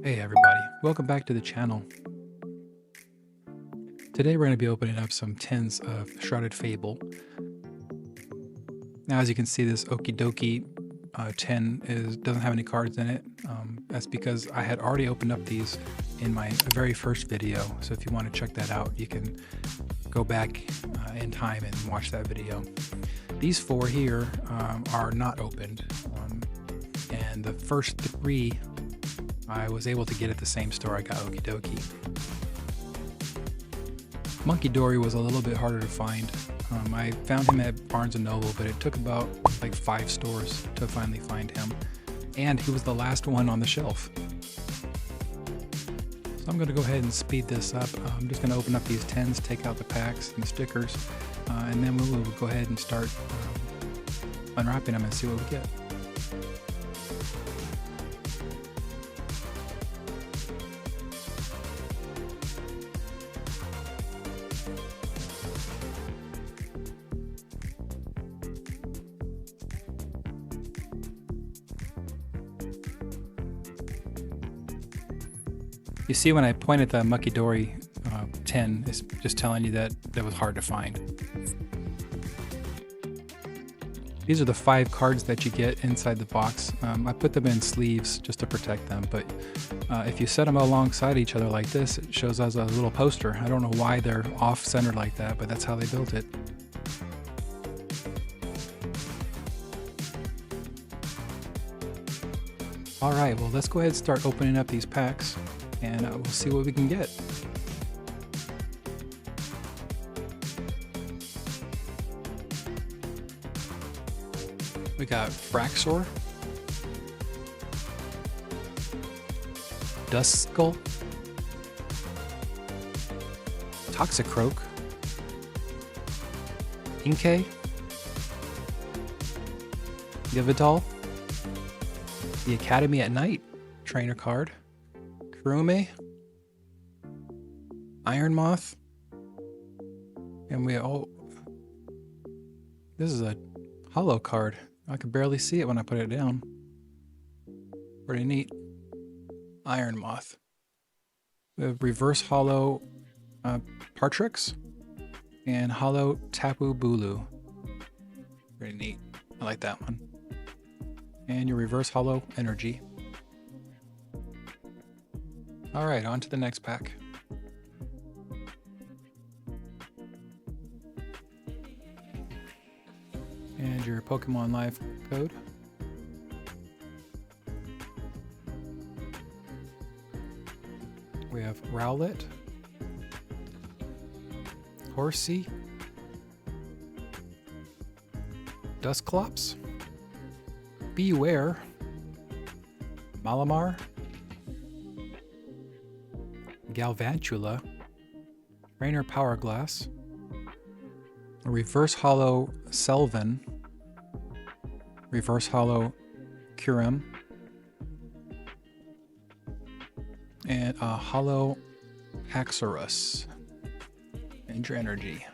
Hey everybody, welcome back to the channel. Today we're going to be opening up some tins of Shrouded Fable. Now as you can see, this Okie Dokie tin doesn't have any cards in it. That's because I had already opened up these in my very first video, so if you want to check that out you can go back in time and watch that video. These four here are not opened, and the first three I was able to get at the same store I got Okie Dokie. Monkey Dory was a little bit harder to find. I found him at Barnes & Noble, but it took about like 5 stores to finally find him. And he was the last one on the shelf. So I'm going to go ahead and speed this up. I'm just going to open up these tins, take out the packs and the stickers, and then we'll go ahead and start unwrapping them and see what we get. You see when I point at the Monkey Dory tin, it's just telling you that was hard to find. These are the 5 cards that you get inside the box. I put them in sleeves just to protect them, but if you set them alongside each other like this, it shows as a little poster. I don't know why they're off-centered like that, but that's how they built it. Alright, well let's go ahead and start opening up these packs, and we'll see what we can get. We got Fraxor, Duskull, Toxicroak, Inkay, Yveltal, the Academy at Night trainer card, Kurume, Iron Moth, and this is a holo card. I could barely see it when I put it down. Pretty neat. Iron Moth. We have reverse holo Partrix and holo Tapu Bulu. Pretty neat. I like that one. And your reverse holo Energy. Alright, on to the next pack. And your Pokemon Live code. We have Rowlet, Horsey, Dusclops, Beware, Malamar, Galvantula, Trainer Power Glass, a reverse holo Selvin, reverse holo Kyurem, and a holo Haxorus. And your energy.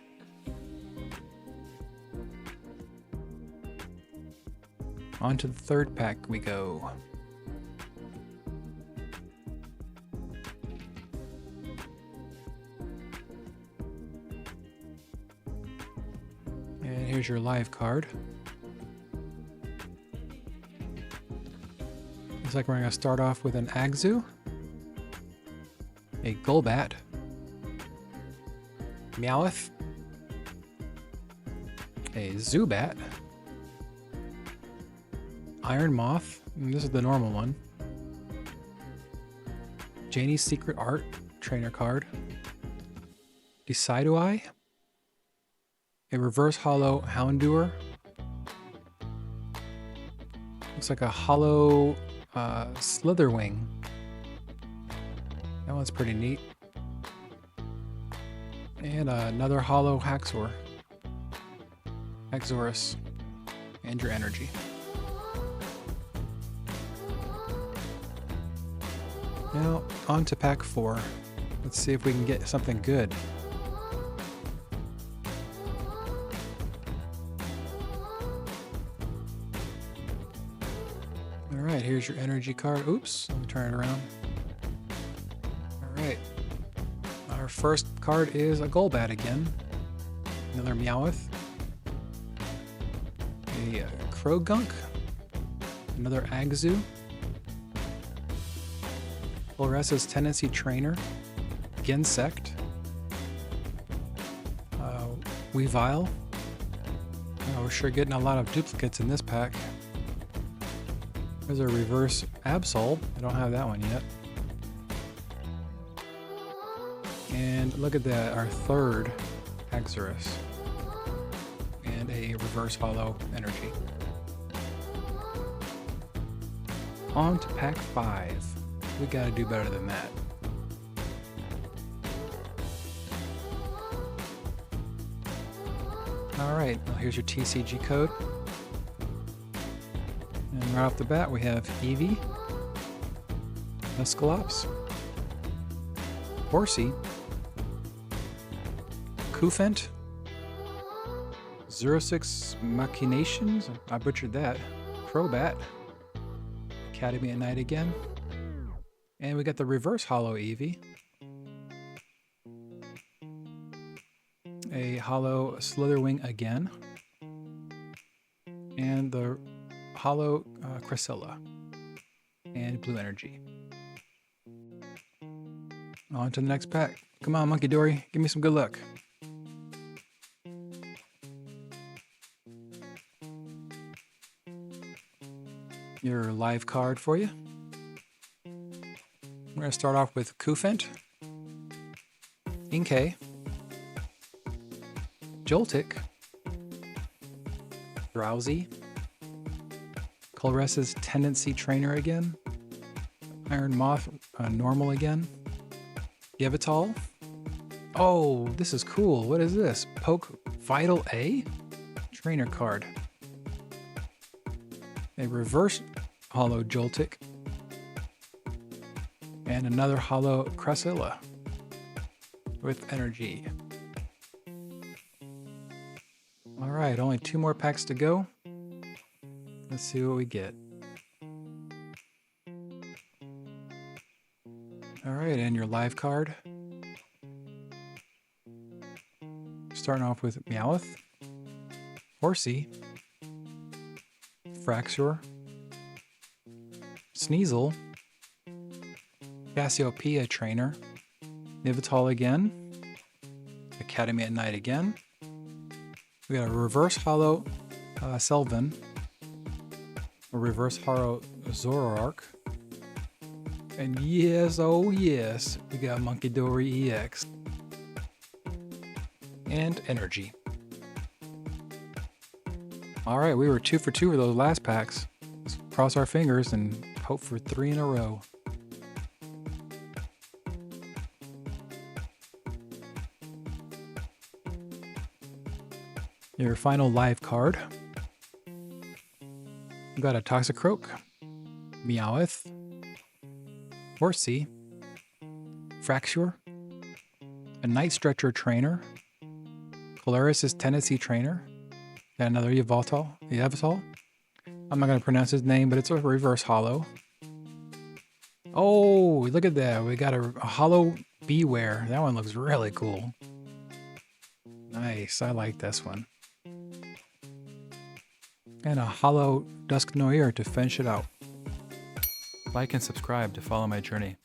On to the third pack we go. And here's your live card. Looks like we're going to start off with an Agzu, a Golbat, Meowth, a Zubat, Iron Moth, and this is the normal one, Janie's Secret Art trainer card, Decidueye, a reverse holo Houndour, looks like a holo Slitherwing. That one's pretty neat. And another holo Haxorus, and your energy. Now on to pack 4. Let's see if we can get something good. Alright, here's your energy card. Oops, let me turn it around. Alright. Our first card is a Golbat again. Another Meowth. A Krogunk. Another Agzu. Floressa's Tendency Trainer. Ginsect. Weavile. We're sure getting a lot of duplicates in this pack. There's a reverse Absol. I don't have that one yet. And look at that, our third Haxorus. And a reverse hollow energy. On to pack 5. We gotta do better than that. Alright, well, here's your TCG code. And right off the bat we have Eevee, Muscalops, Horsey, Kufent, 06 Machinations, I butchered that, Crobat, Academy at Night again, and we got the reverse hollow Eevee, a hollow Slitherwing again, and the hollow Cresselia, and blue energy. On to the next pack. Come on, Monkey Dory, give me some good luck. Your live card for you. We're going to start off with Kufent, Inkay, Joltik, Drowsy, Colress's Tendency Trainer again, Iron Moth normal again, Yveltal. Oh, this is cool. What is this? Poke Vital A? Trainer card. A reverse hollow Joltik. And another hollow Cresselia with energy. Alright, only 2 more packs to go. Let's see what we get. Alright, and your live card. Starting off with Meowth, Horsey, Fraxure, Sneasel, Cassiopeia Trainer, Yveltal again, Academy at Night again. We got a reverse hollow Selvin, a reverse hollow Zoroark, and yes, oh yes, we got Monkey Dory EX. And energy. Alright, we were 2 for 2 with those last packs. Let's cross our fingers and hope for 3 in a row. Your final live card. We've got a Toxicroak, Meowth, Horsey, Fraxure, a Night Stretcher Trainer, Polaris' Tendency Trainer, got another Yveltal. I'm not going to pronounce his name, but it's a reverse hollow. Oh, look at that. We got a hollow Beware. That one looks really cool. Nice. I like this one. And a hollow Dusknoir to finish it out. Like and subscribe to follow my journey.